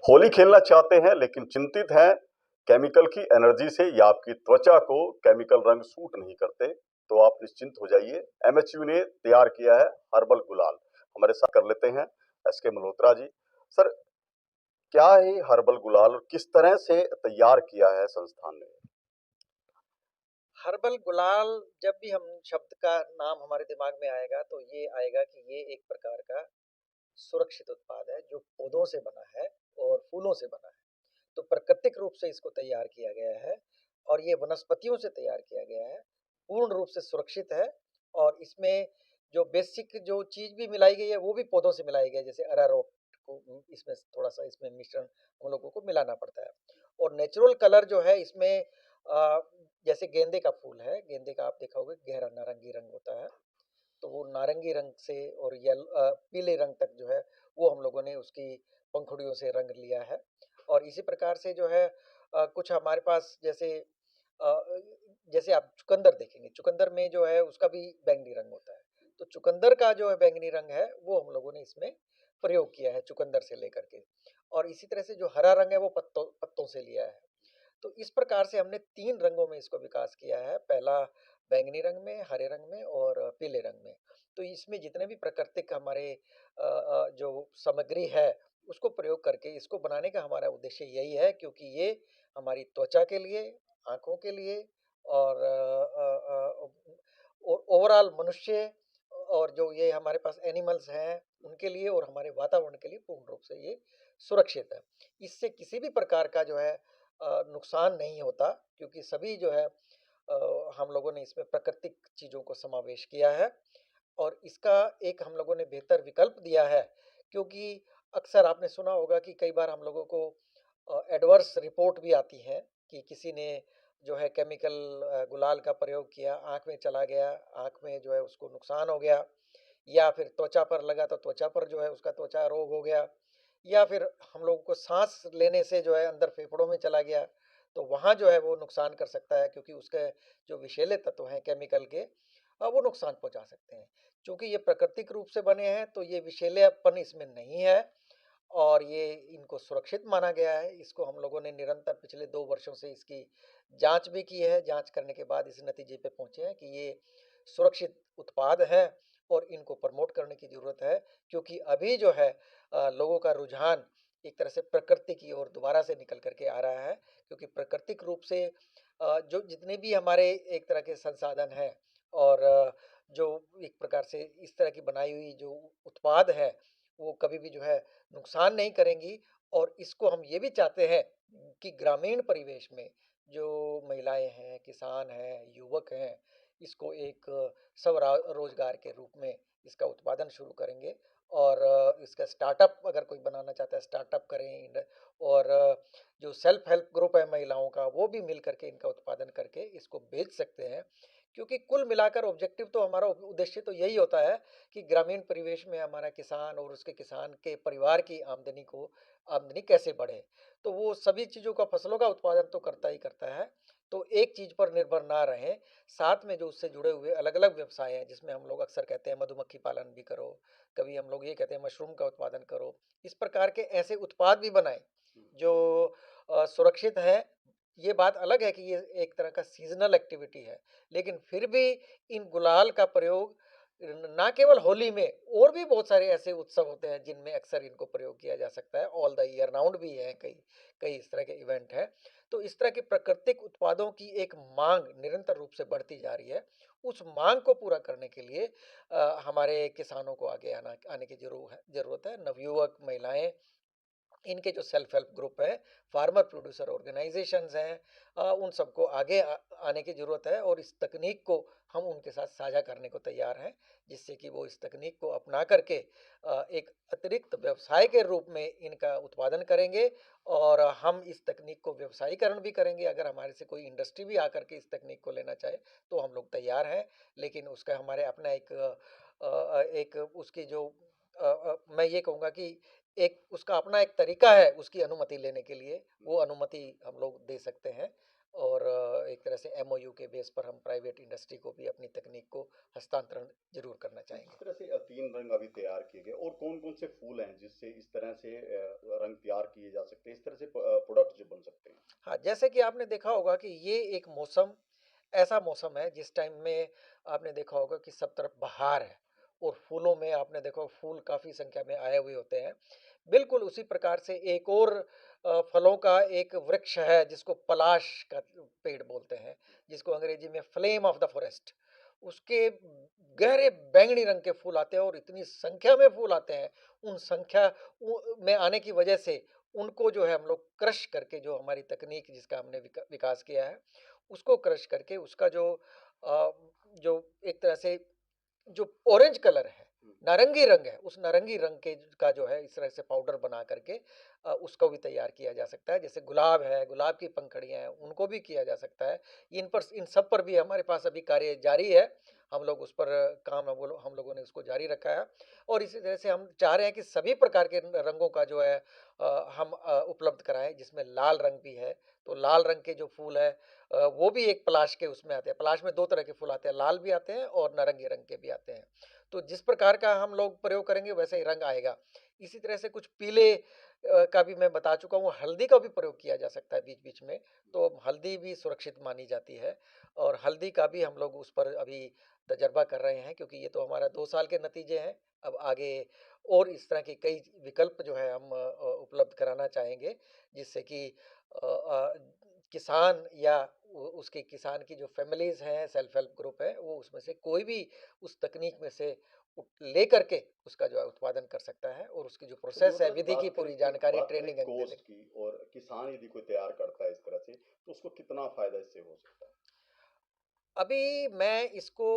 होली खेलना चाहते हैं लेकिन चिंतित हैं केमिकल की एनर्जी से या आपकी त्वचा को केमिकल रंग सूट नहीं करते, तो आप निश्चिंत हो जाइए। एमएचयू ने तैयार किया है हर्बल गुलाल। हमारे साथ कर लेते हैं एसके मल्होत्रा जी। सर, क्या है हर्बल गुलाल और किस तरह से तैयार किया है संस्थान ने? हर्बल गुलाल, जब भी हम शब्द का नाम हमारे दिमाग में आएगा तो ये आएगा कि ये एक प्रकार का सुरक्षित उत्पाद है जो पौधों से बना है और फूलों से बना है। तो प्राकृतिक रूप से इसको तैयार किया गया है और ये वनस्पतियों से तैयार किया गया है, पूर्ण रूप से सुरक्षित है। और इसमें जो बेसिक जो चीज भी मिलाई गई है वो भी पौधों से मिलाई गई है, जैसे अरारोट को इसमें थोड़ा सा इसमें मिश्रण हम लोगों को मिलाना पड़ता है। और नेचुरल कलर जो है इसमें जैसे गेंदे का फूल है, गेंदे का आप देखा होगा गहरा नारंगी रंग होता है, तो वो नारंगी रंग से और पीले रंग तक जो है वो हम लोगों ने उसकी पंखुड़ियों से रंग लिया है। और इसी प्रकार से जो है कुछ हमारे पास अ, जैसे आप चुकंदर देखेंगे, चुकंदर में जो है उसका भी बैंगनी रंग होता है। तो चुकंदर का जो है बैंगनी रंग है वो हम लोगों ने इसमें प्रयोग किया है चुकंदर से लेकर के। और इसी तरह से जो हरा रंग है वो पत्तों पत्तों से लिया है। तो इस प्रकार से हमने 3 रंगों में इसको विकास किया है। पहला बैंगनी रंग में, हरे रंग में और पीले रंग में। तो इसमें जितने भी प्राकृतिक हमारे जो सामग्री है, उसको प्रयोग करके इसको बनाने का हमारा उद्देश्य यही है, क्योंकि ये हमारी त्वचा के लिए, आँखों के लिए और ओवरऑल मनुष्य और जो ये हमारे पास एनिमल्स हैं, उनके लिए और हमारे वातावरण के लिए पूर्ण रूप से ये सुरक्षित है। इससे किसी भी प्रकार का जो है नुकसान नहीं होता, क्योंकि सभी जो है हम लोगों ने इसमें प्राकृतिक चीज़ों को समावेश किया है। और इसका एक हम लोगों ने बेहतर विकल्प दिया है, क्योंकि अक्सर आपने सुना होगा कि कई बार हम लोगों को एडवर्स रिपोर्ट भी आती है कि किसी ने जो है केमिकल गुलाल का प्रयोग किया, आँख में चला गया, आँख में जो है उसको नुकसान हो गया, या फिर त्वचा पर लगा तो त्वचा पर जो है उसका त्वचा रोग हो गया, या फिर हम लोगों को सांस लेने से जो है अंदर फेफड़ों में चला गया, तो वहाँ जो है वो नुकसान कर सकता है, क्योंकि उसके जो विषैले तत्व हैं केमिकल के वो नुकसान पहुंचा सकते हैं। क्योंकि ये प्राकृतिक रूप से बने हैं तो ये विषैलेपन इसमें नहीं है और ये इनको सुरक्षित माना गया है। इसको हम लोगों ने निरंतर पिछले 2 वर्षों से इसकी जांच भी की है। जांच करने के बाद इस नतीजे पे पहुंचे हैं कि ये सुरक्षित उत्पाद है और इनको प्रमोट करने की ज़रूरत है, क्योंकि अभी जो है लोगों का रुझान एक तरह से प्रकृति की ओर दोबारा से निकल कर के आ रहा है। क्योंकि प्राकृतिक रूप से जो जितने भी हमारे एक तरह के संसाधन हैं और जो एक प्रकार से इस तरह की बनाई हुई जो उत्पाद है, वो कभी भी जो है नुकसान नहीं करेंगी। और इसको हम ये भी चाहते हैं कि ग्रामीण परिवेश में जो महिलाएं हैं, किसान हैं, युवक हैं, इसको एक रोजगार के रूप में इसका उत्पादन शुरू करेंगे। और इसका स्टार्टअप अगर कोई बनाना चाहता है, स्टार्टअप करें। और जो सेल्फ हेल्प ग्रुप है महिलाओं का, वो भी मिल करके इनका उत्पादन करके इसको बेच सकते हैं। क्योंकि कुल मिलाकर ऑब्जेक्टिव तो हमारा उद्देश्य तो यही होता है कि ग्रामीण परिवेश में हमारा किसान और उसके किसान के परिवार की आमदनी कैसे बढ़े। तो वो सभी चीज़ों का, फसलों का उत्पादन तो करता ही करता है। तो एक चीज़ पर निर्भर ना रहें, साथ में जो उससे जुड़े हुए अलग अलग व्यवसाय हैं, जिसमें हम लोग अक्सर कहते हैं मधुमक्खी पालन भी करो, कभी हम लोग ये कहते हैं मशरूम का उत्पादन करो। इस प्रकार के ऐसे उत्पाद भी बनाएं जो सुरक्षित है। ये बात अलग है कि ये एक तरह का सीजनल एक्टिविटी है, लेकिन फिर भी इन गुलाल का प्रयोग ना केवल होली में, और भी बहुत सारे ऐसे उत्सव होते हैं जिनमें अक्सर इनको प्रयोग किया जा सकता है। ऑल द ईयर राउंड भी है, कई कई इस तरह के इवेंट हैं। तो इस तरह के प्राकृतिक उत्पादों की एक मांग निरंतर रूप से बढ़ती जा रही है। उस मांग को पूरा करने के लिए हमारे किसानों को आगे आने की जरूरत है। नवयुवक महिलाएं, इनके जो सेल्फ हेल्प ग्रुप है, फार्मर प्रोड्यूसर ऑर्गेनाइजेशंस हैं, उन सबको आगे आने की ज़रूरत है। और इस तकनीक को हम उनके साथ साझा करने को तैयार हैं, जिससे कि वो इस तकनीक को अपना करके एक अतिरिक्त व्यवसाय के रूप में इनका उत्पादन करेंगे। और हम इस तकनीक को व्यवसायीकरण भी करेंगे। अगर हमारे से कोई इंडस्ट्री भी आकर के इस तकनीक को लेना चाहे तो हम लोग तैयार हैं। लेकिन उसका हमारे अपना एक उसकी जो मैं ये कहूँगा कि एक उसका अपना एक तरीका है उसकी अनुमति लेने के लिए, वो अनुमति हम लोग दे सकते हैं। और एक तरह से एमओयू के बेस पर हम प्राइवेट इंडस्ट्री को भी अपनी तकनीक को हस्तांतरण जरूर करना तो जिस चाहेंगे। तरह से 3 रंग अभी तैयार किए गए और कौन-कौन से फूल हैं जिससे इस तरह से रंग तैयार किए जा सकते सकते हैं, इस तरह से प्रोडक्ट जो बन सकते हैं। हाँ, जैसे कि आपने देखा होगा कि ये एक मौसम ऐसा मौसम है जिस टाइम में आपने देखा होगा कि सब तरफ बहार है और फूलों में आपने देखा होगा फूल काफ़ी संख्या में आए हुए होते हैं। बिल्कुल उसी प्रकार से एक और फलों का एक वृक्ष है जिसको पलाश का पेड़ बोलते हैं, जिसको अंग्रेजी में फ्लेम ऑफ द फॉरेस्ट। उसके गहरे बैंगनी रंग के फूल आते हैं और इतनी संख्या में फूल आते हैं, उन संख्या में आने की वजह से उनको जो है हम लोग क्रश करके जो हमारी तकनीक जिसका हमने विकास किया है, उसको क्रश करके उसका अ, जो एक तरह से जो ऑरेंज कलर है, नारंगी रंग है, उस नारंगी रंग के का जो है इस तरह से पाउडर बना करके उसको भी तैयार किया जा सकता है। जैसे गुलाब है, गुलाब की पंखुड़ियाँ हैं, उनको भी किया जा सकता है। इन सब पर भी हमारे पास अभी कार्य जारी है। हम लोग उस पर काम हम लोगों ने उसको जारी रखा है और इसी तरह से हम चाह रहे हैं कि सभी प्रकार के रंगों का जो है हम उपलब्ध कराएँ, जिसमें लाल रंग भी है। तो लाल रंग के जो फूल है वो भी एक पलाश के उसमें आते हैं। पलाश में 2 तरह के फूल आते हैं, लाल भी आते हैं और नारंगी रंग के भी आते हैं। तो जिस प्रकार का हम लोग प्रयोग करेंगे वैसे ही रंग आएगा। इसी तरह से कुछ पीले का भी मैं बता चुका हूँ, हल्दी का भी प्रयोग किया जा सकता है बीच-बीच में, तो हल्दी भी सुरक्षित मानी जाती है और हल्दी का भी हम लोग उस पर अभी तजर्बा कर रहे हैं क्योंकि ये तो हमारा 2 साल के नतीजे हैं। अब आगे और इस तरह के कई विकल्प जो है हम उपलब्ध कराना चाहेंगे जिससे कि किसान या उसके किसान की जो फैमिलीज़ हैं, सेल्फ हेल्प ग्रुप है, वो उसमें से कोई भी उस तकनीक में से लेकर के उसका जो है उत्पादन कर सकता है और उसकी जो तो प्रोसेस है, मतलब विधि की पूरी जानकारी, बात करें ट्रेनिंग दे कॉस्ट देंगे। की, और किसान यदि कोई तैयार करता है इस तरह से, तो उसको कितना फायदा इससे हो सकता है? अभी मैं इसको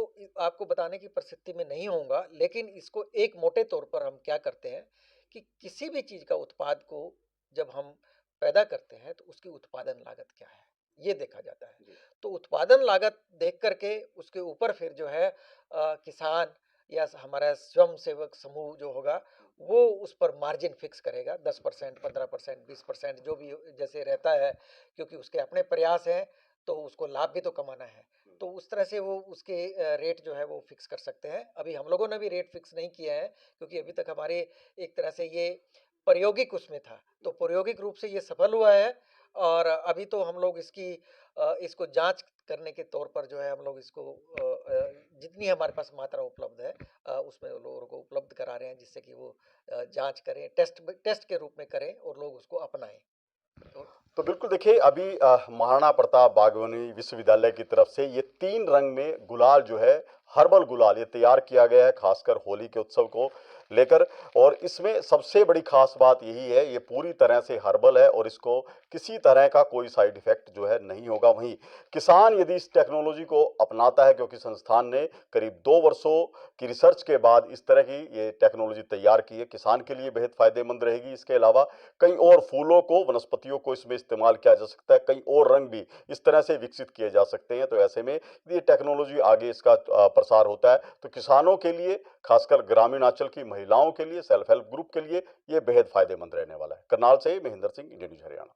आपको बताने की परिस्थिति में नहीं होऊँगा, लेकिन इसको एक मोटे तौर पर हम क्या करते हैं कि किसी भी चीज़ का उत्पाद को जब हम पैदा करते हैं, तो उसकी उत्पादन लागत क्या है, ये देखा जाता है। जी। तो उत्पादन लागत देख कर के उसके ऊपर फिर जो है किसान या हमारा स्वयं सेवक समूह जो होगा, वो उस पर मार्जिन फिक्स करेगा 10%, 15%, 20% जो भी जैसे रहता है, क्योंकि उसके अपने प्रयास हैं, तो उसको लाभ भी तो कमाना है। तो उस तरह से वो उसके रेट जो है वो फिक्स कर सकते हैं। अभी हम लोगों ने भी रेट फिक्स नहीं किया है क्योंकि अभी तक हमारे एक तरह से ये प्रायोगिक उसमें था। तो प्रायोगिक रूप से ये सफल हुआ है और अभी तो हम लोग इसको जाँच करने के तौर पर जो है हम लोग इसको जितनी हमारे पास मात्रा उपलब्ध है उसमें लोगों को उपलब्ध करा रहे हैं जिससे कि वो जाँच करें, टेस्ट के रूप में करें और लोग उसको अपनाएँ। तो तो बिल्कुल देखिए, अभी महाराणा प्रताप बागवानी विश्वविद्यालय की तरफ से ये 3 रंग में गुलाल जो है, हर्बल गुलाल ये तैयार किया गया है, खासकर होली के उत्सव को लेकर। और इसमें सबसे बड़ी खास बात यही है, ये पूरी तरह से हर्बल है और इसको किसी तरह का कोई साइड इफेक्ट जो है नहीं होगा। वहीं किसान यदि इस टेक्नोलॉजी को अपनाता है, क्योंकि संस्थान ने करीब 2 वर्षों की रिसर्च के बाद इस तरह की ये टेक्नोलॉजी तैयार की है, किसान के लिए बेहद फायदेमंद रहेगी। इसके अलावा कई और फूलों को, वनस्पतियों को इसमें इस्तेमाल किया जा सकता है, कई और रंग भी इस तरह से विकसित किए जा सकते हैं। तो ऐसे में ये टेक्नोलॉजी आगे इसका प्रसार होता है, तो किसानों के लिए, खासकर ग्रामीण अंचल की महिलाओं के लिए, सेल्फ हेल्प ग्रुप के लिए ये बेहद फायदेमंद रहने वाला है। करनाल से महेंद्र सिंह, इंडिया न्यूज हरियाणा।